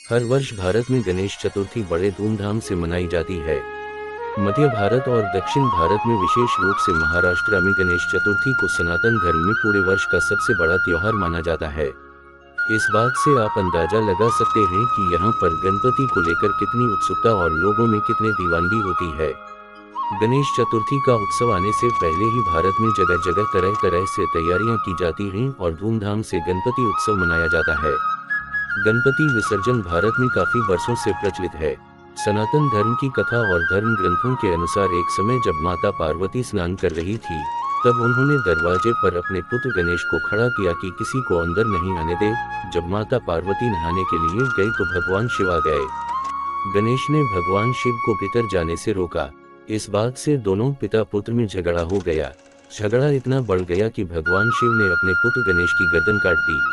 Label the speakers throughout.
Speaker 1: हर वर्ष भारत में गणेश चतुर्थी बड़े धूमधाम से मनाई जाती है। मध्य भारत और दक्षिण भारत में विशेष रूप से महाराष्ट्र में गणेश चतुर्थी को सनातन धर्म में पूरे वर्ष का सबसे बड़ा त्योहार माना जाता है। इस बात से आप अंदाजा लगा सकते हैं कि यहाँ पर गणपति को लेकर कितनी उत्सुकता और लोगों में कितनी दीवानगी होती है। गणेश चतुर्थी का उत्सव आने से पहले ही भारत में जगह जगह तरह तरह से तैयारियां की जाती हैं और धूमधाम से गणपति उत्सव मनाया जाता है। गणपति विसर्जन भारत में काफी वर्षों से प्रचलित है। सनातन धर्म की कथा और धर्म ग्रंथों के अनुसार एक समय जब माता पार्वती स्नान कर रही थी, तब उन्होंने दरवाजे पर अपने पुत्र गणेश को खड़ा किया कि किसी को अंदर नहीं आने दे। जब माता पार्वती नहाने के लिए गई तो भगवान शिव आ गए। गणेश ने भगवान शिव को भीतर जाने से रोका। इस बात से दोनों पिता पुत्र में झगड़ा हो गया। झगड़ा इतना बढ़ गया कि भगवान शिव ने अपने पुत्र गणेश की गर्दन काट दी।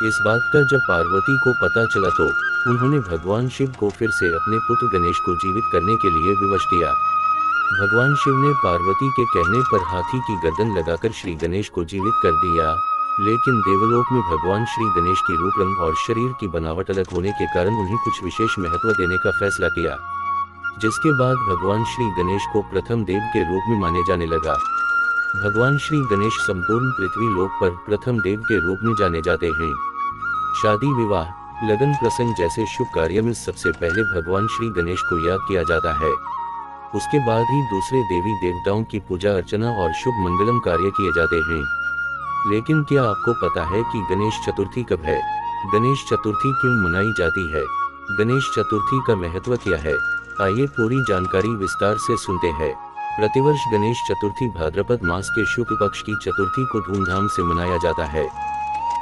Speaker 1: इस बात का जब पार्वती को पता चला तो उन्होंने भगवान शिव को फिर से अपने पुत्र गणेश को जीवित करने के लिए विवश किया। भगवान शिव ने पार्वती के कहने पर हाथी की गर्दन लगाकर श्री गणेश को जीवित कर दिया, लेकिन देवलोक में भगवान श्री गणेश की रूप रंग और शरीर की बनावट अलग होने के कारण उन्हें कुछ विशेष महत्व देने का फैसला किया, जिसके बाद भगवान श्री गणेश को प्रथम देव के रूप में माने जाने लगा। भगवान श्री गणेश संपूर्ण पृथ्वी लोक पर प्रथम देव के रूप में जाने जाते हैं। शादी, विवाह, लगन प्रसंग जैसे शुभ कार्य में सबसे पहले भगवान श्री गणेश को याद किया जाता है। उसके बाद ही दूसरे देवी देवताओं की पूजा अर्चना और शुभ मंगलम कार्य किए जाते हैं। लेकिन क्या आपको पता है कि गणेश चतुर्थी कब है? गणेश चतुर्थी क्यों मनाई जाती है? गणेश चतुर्थी का महत्व क्या है? आइए पूरी जानकारी विस्तार से सुनते हैं। प्रतिवर्ष गणेश चतुर्थी भाद्रपद मास के शुक्ल पक्ष की चतुर्थी को धूमधाम से मनाया जाता है।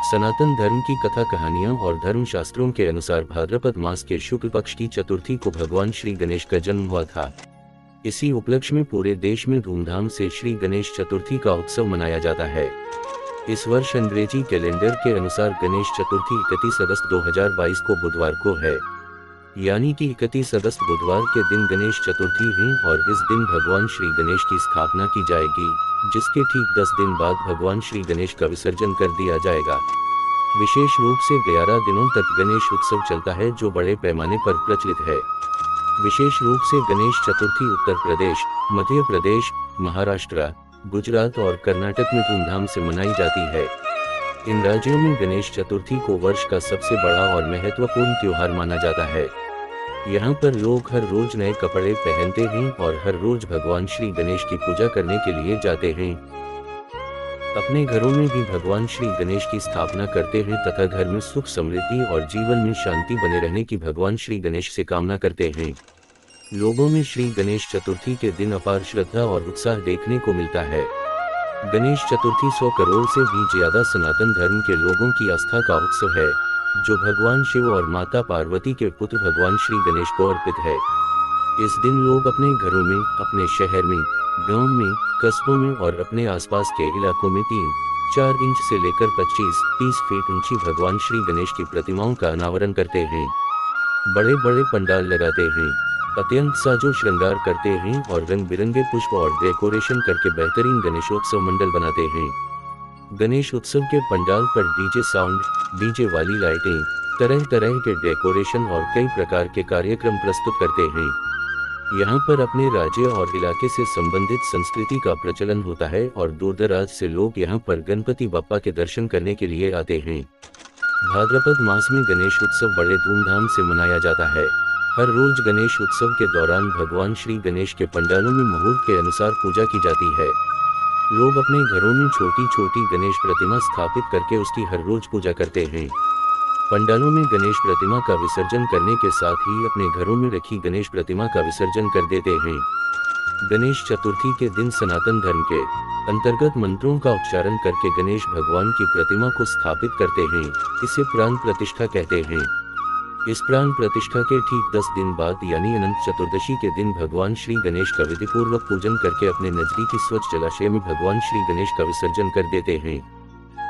Speaker 1: सनातन धर्म की कथा कहानियां और धर्म शास्त्रों के अनुसार भाद्रपद मास के शुक्ल पक्ष की चतुर्थी को भगवान श्री गणेश का जन्म हुआ था। इसी उपलक्ष्य में पूरे देश में धूमधाम से श्री गणेश चतुर्थी का उत्सव मनाया जाता है। इस वर्ष अंग्रेजी कैलेंडर के अनुसार गणेश चतुर्थी 31 अगस्त 2022 को बुधवार को है, यानी कि 31 अगस्त बुधवार के दिन गणेश चतुर्थी है और इस दिन भगवान श्री गणेश की स्थापना की जाएगी, जिसके ठीक 10 दिन बाद भगवान श्री गणेश का विसर्जन कर दिया जाएगा। विशेष रूप से 11 दिनों तक गणेश उत्सव चलता है, जो बड़े पैमाने पर प्रचलित है। विशेष रूप से गणेश चतुर्थी उत्तर प्रदेश, मध्य प्रदेश, महाराष्ट्र, गुजरात और कर्नाटक में धूमधाम से मनाई जाती है। इन राज्यों में गणेश चतुर्थी को वर्ष का सबसे बड़ा और महत्वपूर्ण त्योहार माना जाता है। यहाँ पर लोग हर रोज नए कपड़े पहनते हैं और हर रोज भगवान श्री गणेश की पूजा करने के लिए जाते हैं। अपने घरों में भी भगवान श्री गणेश की स्थापना करते हैं तथा घर में सुख समृद्धि और जीवन में शांति बने रहने की भगवान श्री गणेश से कामना करते हैं। लोगों में श्री गणेश चतुर्थी के दिन अपार श्रद्धा और उत्साह देखने को मिलता है। गणेश चतुर्थी 100 करोड़ से भी ज्यादा सनातन धर्म के लोगों की आस्था का उत्सव है, जो भगवान शिव और माता पार्वती के पुत्र भगवान श्री गणेश को अर्पित है। इस दिन लोग अपने घरों में, अपने शहर में, गांव में, कस्बों में और अपने आसपास के इलाकों में 3-4 इंच से लेकर 25-30 फीट ऊंची भगवान श्री गणेश की प्रतिमाओं का अनावरण करते हैं। बड़े बड़े पंडाल लगाते हैं, अत्यंत साजो श्रृंगार करते हैं और रंग बिरंगे पुष्प और डेकोरेशन करके बेहतरीन गणेशोत्सव मंडल बनाते हैं। गणेश उत्सव के पंडाल पर डीजे साउंड, डीजे वाली लाइटें, तरह तरह के डेकोरेशन और कई प्रकार के कार्यक्रम प्रस्तुत करते हैं। यहाँ पर अपने राज्य और इलाके से संबंधित संस्कृति का प्रचलन होता है और दूर दराज से लोग यहाँ पर गणपति बप्पा के दर्शन करने के लिए आते हैं। भाद्रपद मास में गणेश उत्सव बड़े धूमधाम से मनाया जाता है। हर रोज गणेश उत्सव के दौरान भगवान श्री गणेश के पंडालों में मुहूर्त के अनुसार पूजा की जाती है। लोग अपने घरों में छोटी छोटी गणेश प्रतिमा स्थापित करके उसकी हर रोज पूजा करते हैं। पंडालों में गणेश प्रतिमा का विसर्जन करने के साथ ही अपने घरों में रखी गणेश प्रतिमा का विसर्जन कर देते हैं। गणेश चतुर्थी के दिन सनातन धर्म के अंतर्गत मंत्रों का उच्चारण करके गणेश भगवान की प्रतिमा को स्थापित करते हैं। इसे प्राण प्रतिष्ठा कहते हैं। इस प्राण प्रतिष्ठा के ठीक 10 दिन बाद यानी अनंत चतुर्दशी के दिन भगवान श्री गणेश का विधिपूर्वक पूजन करके अपने नजदीकी स्वच्छ जलाशय में भगवान श्री गणेश का विसर्जन कर देते हैं।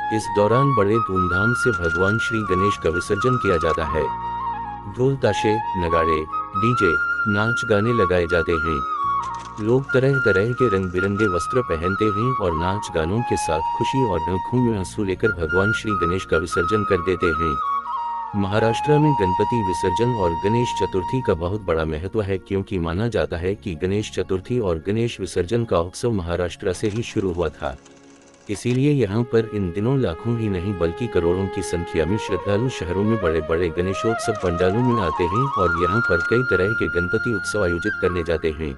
Speaker 1: इस दौरान बड़े धूमधाम से भगवान श्री गणेश का विसर्जन किया जाता है। ढोल, ताशे, नगाड़े, डीजे, नाच गाने लगाए जाते हैं। लोग तरह तरह के रंग बिरंगे वस्त्र पहनते हैं और नाच गानों के साथ खुशी और आंखों में आंसू लेकर भगवान श्री गणेश का विसर्जन कर देते हैं। महाराष्ट्र में गणपति विसर्जन और गणेश चतुर्थी का बहुत बड़ा महत्व है, क्योंकि माना जाता है कि गणेश चतुर्थी और गणेश विसर्जन का उत्सव महाराष्ट्र से ही शुरू हुआ था। इसीलिए यहाँ पर इन दिनों लाखों ही नहीं बल्कि करोड़ों की संख्या में श्रद्धालु शहरों में बड़े बड़े गणेशोत्सव पंडालों में आते हैं और यहाँ पर कई तरह के गणपति उत्सव आयोजित करने जाते हैं।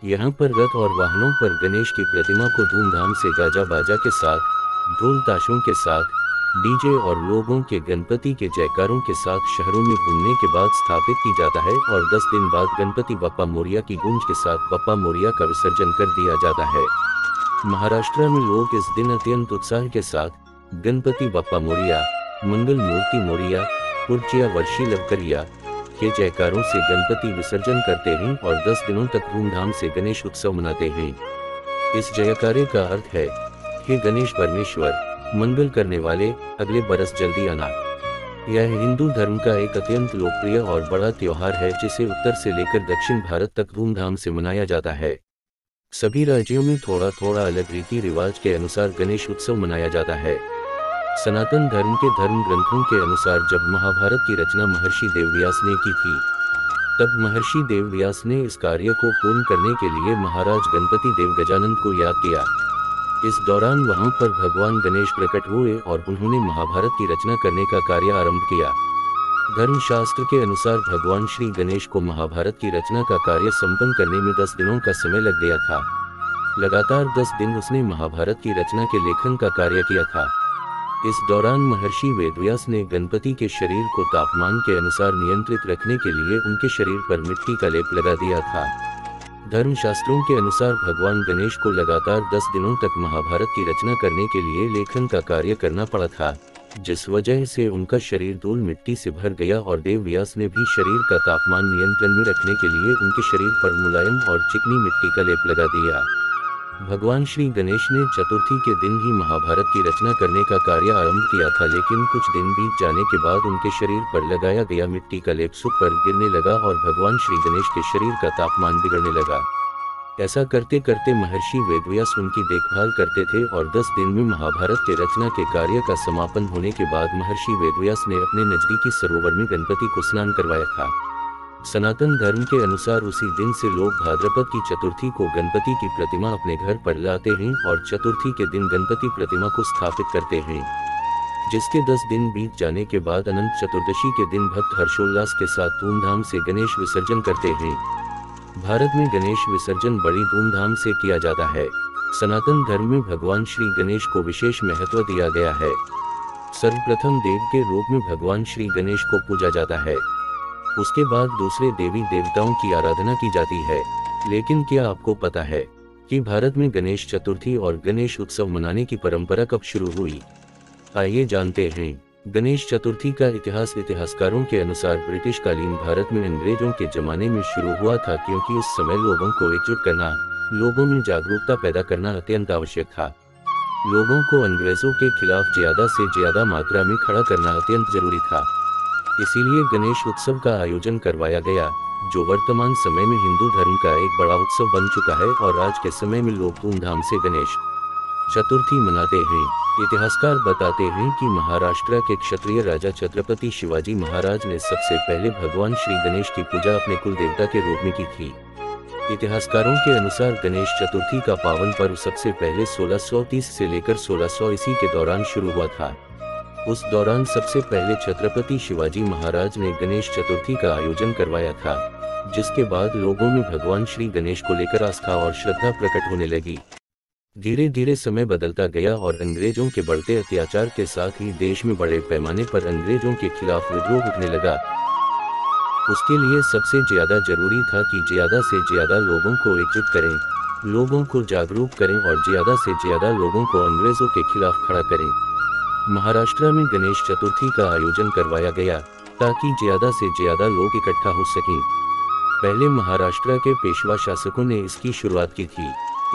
Speaker 1: यहाँ पर रथ और वाहनों पर गणेश की प्रतिमा को धूमधाम से गाजा बाजा के साथ, ढोल ताशों के साथ, डीजे और लोगों के गणपति के जयकारों के साथ शहरों में घूमने के बाद स्थापित की जाता है और 10 दिन बाद गणपति बप्पा मोरिया की गूंज के साथ बप्पा मोरिया का विसर्जन कर दिया जाता है। महाराष्ट्र में लोग इस दिन अत्यंत उत्साह के साथ गणपति बप्पा मोरिया, मंगल मूर्ति मोरिया, पुढच्या वर्षी लवकरिया के जयकारों से गणपति विसर्जन करते हैं और 10 दिनों तक धूमधाम से गणेश उत्सव मनाते हैं। इस जयकारे का अर्थ है, हे गणेश परमेश्वर, मंगल करने वाले, अगले बरस जल्दी आना। यह हिंदू धर्म का एक अत्यंत लोकप्रिय और बड़ा त्योहार है जिसे उत्तर से लेकर दक्षिण भारत तक धूमधाम से मनाया जाता है। सभी राज्यों में थोड़ा थोड़ा अलग रीति रिवाज के अनुसार गणेश उत्सव मनाया जाता है। सनातन धर्म के धर्म ग्रंथों के अनुसार जब महाभारत की रचना महर्षि देवव्यास ने की थी, तब महर्षि देवव्यास ने इस कार्य को पूर्ण करने के लिए महाराज गणपति देव गजानन को याद किया। इस दौरान वहां पर भगवान गणेश प्रकट हुए और उन्होंने महाभारत की रचना करने का कार्य आरंभ किया। धर्मशास्त्र के अनुसार भगवान श्री गणेश को महाभारत की रचना का कार्य संपन्न करने में 10 दिनों का समय लग गया था। लगातार 10 दिन उसने महाभारत की रचना के लेखन का कार्य किया था। इस दौरान महर्षि वेदव्यास ने गणपति के शरीर को तापमान के अनुसार नियंत्रित रखने के लिए उनके शरीर पर मिट्टी का लेप लगा दिया था। धर्मशास्त्रों के अनुसार भगवान गणेश को लगातार 10 दिनों तक महाभारत की रचना करने के लिए लेखन का कार्य करना पड़ा था, जिस वजह से उनका शरीर धूल मिट्टी से भर गया और देवव्यास ने भी शरीर का तापमान नियंत्रण में रखने के लिए उनके शरीर पर मुलायम और चिकनी मिट्टी का लेप लगा दिया। भगवान श्री गणेश ने चतुर्थी के दिन ही महाभारत की रचना करने का कार्य आरंभ किया था, लेकिन कुछ दिन बीत जाने के बाद उनके शरीर पर लगाया गया मिट्टी का लेप सूख पर गिरने लगा और भगवान श्री गणेश के शरीर का तापमान बिगड़ने लगा। ऐसा करते करते महर्षि वेदव्यास उनकी देखभाल करते थे और 10 दिन में महाभारत के रचना के कार्य का समापन होने के बाद महर्षि वेदव्यास ने अपने नजदीकी सरोवर में गणपति को स्नान करवाया था। सनातन धर्म के अनुसार उसी दिन से लोग भाद्रपद की चतुर्थी को गणपति की प्रतिमा अपने घर पर लाते हैं और चतुर्थी के दिन गणपति प्रतिमा को स्थापित करते हैं, जिसके 10 दिन बीत जाने के बाद अनंत चतुर्दशी के दिन भक्त हर्षोल्लास के साथ धूमधाम से गणेश विसर्जन करते हैं। भारत में गणेश विसर्जन बड़ी धूमधाम से किया जाता है। सनातन धर्म में भगवान श्री गणेश को विशेष महत्व दिया गया है। सर्वप्रथम देव के रूप में भगवान श्री गणेश को पूजा जाता है, उसके बाद दूसरे देवी देवताओं की आराधना की जाती है। लेकिन क्या आपको पता है कि भारत में गणेश चतुर्थी और गणेश उत्सव मनाने की परंपरा कब शुरू हुई? आइए जानते हैं। गणेश चतुर्थी का इतिहास इतिहासकारों के अनुसार ब्रिटिश कालीन भारत में अंग्रेजों के जमाने में शुरू हुआ था, क्योंकि उस समय लोगों को एकजुट करना, लोगों में जागरूकता पैदा करना अत्यंत आवश्यक था। लोगों को अंग्रेजों के खिलाफ ज्यादा से ज्यादा मात्रा में खड़ा करना अत्यंत जरूरी था। इसीलिए गणेश उत्सव का आयोजन करवाया गया, जो वर्तमान समय में हिंदू धर्म का एक बड़ा उत्सव बन चुका है और आज के समय में लोग धूमधाम से गणेश चतुर्थी मनाते हैं। इतिहासकार बताते हैं कि महाराष्ट्र के क्षत्रिय राजा छत्रपति शिवाजी महाराज ने सबसे पहले भगवान श्री गणेश की पूजा अपने कुल देवता के रूप में की थी। इतिहासकारों के अनुसार गणेश चतुर्थी का पावन पर्व सबसे पहले 1630 से लेकर 1600 ईस्वी के दौरान शुरू हुआ था। उस दौरान सबसे पहले छत्रपति शिवाजी महाराज ने गणेश चतुर्थी का आयोजन करवाया था, जिसके बाद लोगों में भगवान श्री गणेश को लेकर आस्था और श्रद्धा प्रकट होने लगी। धीरे धीरे समय बदलता गया और अंग्रेजों के बढ़ते अत्याचार के साथ ही देश में बड़े पैमाने पर अंग्रेजों के खिलाफ विद्रोह उठने लगा। उसके लिए सबसे ज्यादा जरूरी था कि ज्यादा से ज्यादा लोगों को एकजुट करें, लोगों को जागरूक करें और ज्यादा से ज्यादा लोगों को अंग्रेजों के खिलाफ खड़ा करें। महाराष्ट्र में गणेश चतुर्थी का आयोजन करवाया गया ताकि ज्यादा से ज्यादा लोग इकट्ठा हो सकें। पहले महाराष्ट्र के पेशवा शासकों ने इसकी शुरुआत की थी,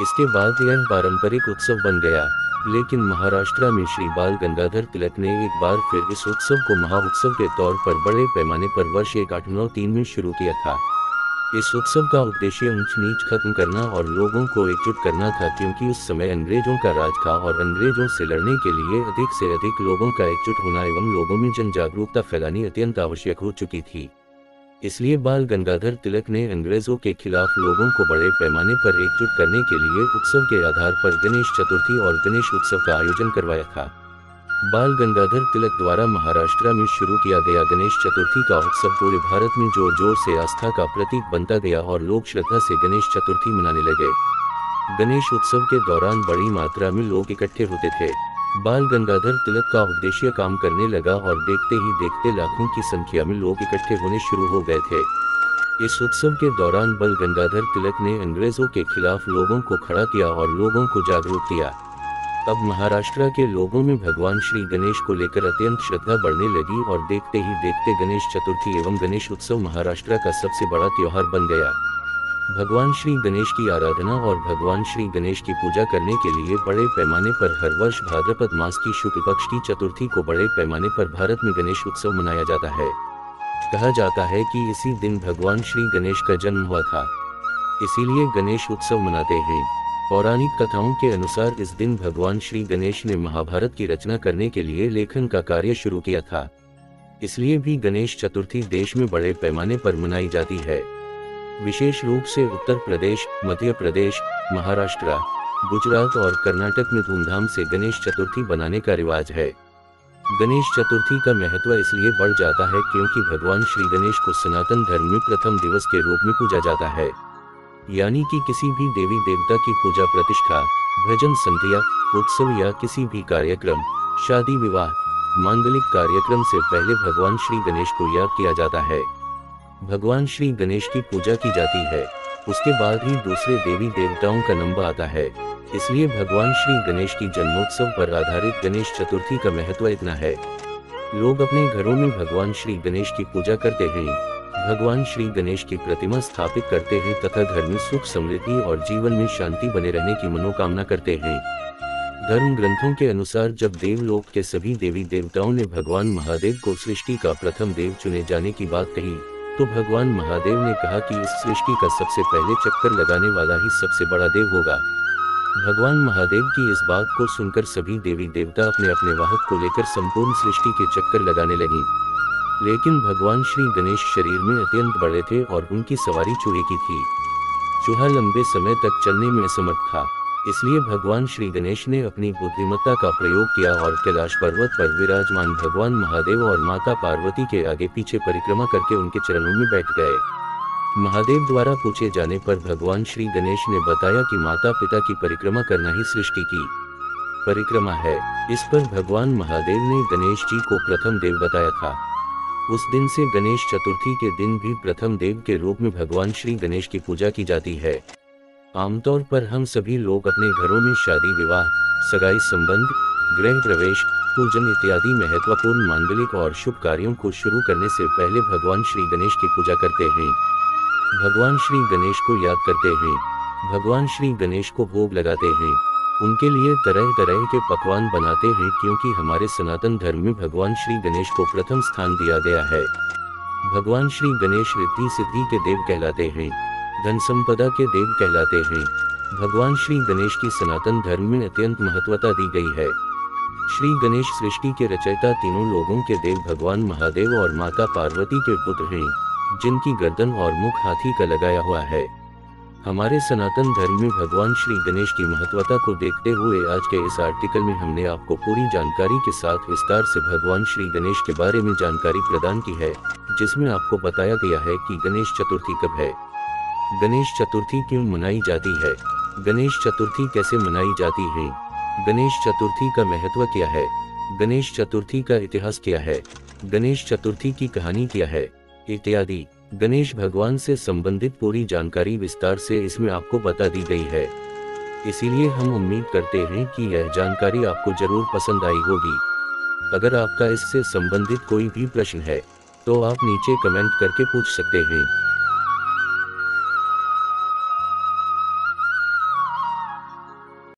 Speaker 1: इसके बाद यह पारंपरिक उत्सव बन गया। लेकिन महाराष्ट्र में श्री बाल गंगाधर तिलक ने एक बार फिर इस उत्सव को महाउत्सव के तौर पर बड़े पैमाने पर वर्ष 1893 में शुरू किया था। इस उत्सव का उद्देश्य ऊंच नीच खत्म करना और लोगों को एकजुट करना था, क्योंकि उस समय अंग्रेजों का राज था और अंग्रेजों से लड़ने के लिए अधिक से अधिक लोगों का एकजुट होना एवं लोगों में जन जागरूकता फैलानी अत्यंत आवश्यक हो चुकी थी। इसलिए बाल गंगाधर तिलक ने अंग्रेजों के खिलाफ लोगों को बड़े पैमाने पर एकजुट करने के लिए उत्सव के आधार पर गणेश चतुर्थी और गणेश उत्सव का आयोजन करवाया था। बाल गंगाधर तिलक द्वारा महाराष्ट्र में शुरू किया गया गणेश चतुर्थी का उत्सव पूरे भारत में जोर जोर से आस्था का प्रतीक बनता गया और लोग श्रद्धा से गणेश चतुर्थी मनाने लगे। गणेश उत्सव के दौरान बड़ी मात्रा में लोग इकट्ठे होते थे। बाल गंगाधर तिलक का उद्देश्य काम करने लगा और देखते ही देखते लाखों की संख्या में लोग इकट्ठे होने शुरू हो गए थे। इस उत्सव के दौरान बाल गंगाधर तिलक ने अंग्रेजों के खिलाफ लोगों को खड़ा किया और लोगों को जागरूक किया। अब महाराष्ट्र के लोगों में भगवान श्री गणेश को लेकर अत्यंत श्रद्धा बढ़ने लगी और देखते ही देखते गणेश चतुर्थी एवं गणेश उत्सव महाराष्ट्र का सबसे बड़ा त्योहार बन गया। भगवान श्री गणेश की आराधना और भगवान श्री गणेश की पूजा करने के लिए बड़े पैमाने पर हर वर्ष भाद्रपद मास की शुक्ल पक्ष की चतुर्थी को बड़े पैमाने पर भारत में गणेश उत्सव मनाया जाता है। कहा जाता है कि इसी दिन भगवान श्री गणेश का जन्म हुआ था, इसीलिए गणेश उत्सव मनाते हैं। पौराणिक कथाओं के अनुसार इस दिन भगवान श्री गणेश ने महाभारत की रचना करने के लिए लेखन का कार्य शुरू किया था, इसलिए भी गणेश चतुर्थी देश में बड़े पैमाने पर मनाई जाती है। विशेष रूप से उत्तर प्रदेश, मध्य प्रदेश, महाराष्ट्र, गुजरात और कर्नाटक में धूमधाम से गणेश चतुर्थी बनाने का रिवाज है। गणेश चतुर्थी का महत्व इसलिए बढ़ जाता है क्योंकि भगवान श्री गणेश को सनातन धर्म में प्रथम दिवस के रूप में पूजा जाता है, यानी कि किसी भी देवी देवता की पूजा प्रतिष्ठा, भजन संध्या, उत्सव या किसी भी कार्यक्रम, शादी विवाह, मांगलिक कार्यक्रम से पहले भगवान श्री गणेश को याद किया जाता है। भगवान श्री गणेश की पूजा की जाती है, उसके बाद ही दूसरे देवी देवताओं का नंबर आता है। इसलिए भगवान श्री गणेश की जन्मोत्सव पर आधारित गणेश चतुर्थी का महत्व इतना है। लोग अपने घरों में भगवान श्री गणेश की पूजा करते हैं, भगवान श्री गणेश की प्रतिमा स्थापित करते हैं तथा घर में सुख समृद्धि और जीवन में शांति बने रहने की मनोकामना करते हैं। धर्म ग्रंथों के अनुसार जब देवलोक के सभी देवी देवताओं ने भगवान महादेव को सृष्टि का प्रथम देव चुने जाने की बात कही, तो भगवान महादेव ने कहा कि इस सृष्टि का सबसे पहले चक्कर लगाने वाला ही सबसे बड़ा देव होगा। भगवान महादेव की इस बात को सुनकर सभी देवी देवता अपने अपने वाहक को लेकर संपूर्ण सृष्टि के चक्कर लगाने लगे। लेकिन भगवान श्री गणेश शरीर में अत्यंत बड़े थे और उनकी सवारी चूहे की थी। चूहा लंबे समय तक चलने में असमर्थ था, इसलिए भगवान श्री गणेश ने अपनी बुद्धिमत्ता का प्रयोग किया और कैलाश पर्वत पर विराजमान भगवान महादेव और माता पार्वती के आगे पीछे परिक्रमा करके उनके चरणों में बैठ गए। महादेव द्वारा पूछे जाने पर भगवान श्री गणेश ने बताया कि माता पिता की परिक्रमा करना ही सृष्टि की परिक्रमा है। इस पर भगवान महादेव ने गणेश जी को प्रथम देव बताया था। उस दिन से गणेश चतुर्थी के दिन भी प्रथम देव के रूप में भगवान श्री गणेश की पूजा की जाती है। आमतौर पर हम सभी लोग अपने घरों में शादी विवाह, सगाई संबंध, गृह प्रवेश, पूजन इत्यादि महत्वपूर्ण मांगलिक और शुभ कार्यों को शुरू करने से पहले भगवान श्री गणेश की पूजा करते हैं। भगवान श्री गणेश को याद करते हैं, भगवान श्री गणेश को भोग लगाते हैं, उनके लिए तरह तरह के पकवान बनाते हैं, क्योंकि हमारे सनातन धर्म में भगवान श्री गणेश को प्रथम स्थान दिया गया है। भगवान श्री गणेश रिद्धि सिद्धि के देव कहलाते हैं, धन संपदा के देव कहलाते हैं। भगवान श्री गणेश की सनातन धर्म में अत्यंत महत्वता दी गई है। श्री गणेश सृष्टि के रचयिता तीनों लोगों के देव भगवान महादेव और माता पार्वती के पुत्र हैं, जिनकी गर्दन और मुख हाथी का लगाया हुआ है। हमारे सनातन धर्म में भगवान श्री गणेश की महत्वता को देखते हुए आज के इस आर्टिकल में हमने आपको पूरी जानकारी के साथ विस्तार से भगवान श्री गणेश के बारे में जानकारी प्रदान की है, जिसमें आपको बताया गया है कि गणेश चतुर्थी कब है, गणेश चतुर्थी क्यों मनाई जाती है, गणेश चतुर्थी कैसे मनाई जाती है, गणेश चतुर्थी का महत्व क्या है, गणेश चतुर्थी का इतिहास क्या है, गणेश चतुर्थी की कहानी क्या है इत्यादि। गणेश भगवान से संबंधित पूरी जानकारी विस्तार से इसमें आपको बता दी गई है। इसीलिए हम उम्मीद करते हैं कि यह जानकारी आपको जरूर पसंद आई होगी। अगर आपका इससे संबंधित कोई भी प्रश्न है तो आप नीचे कमेंट करके पूछ सकते हैं।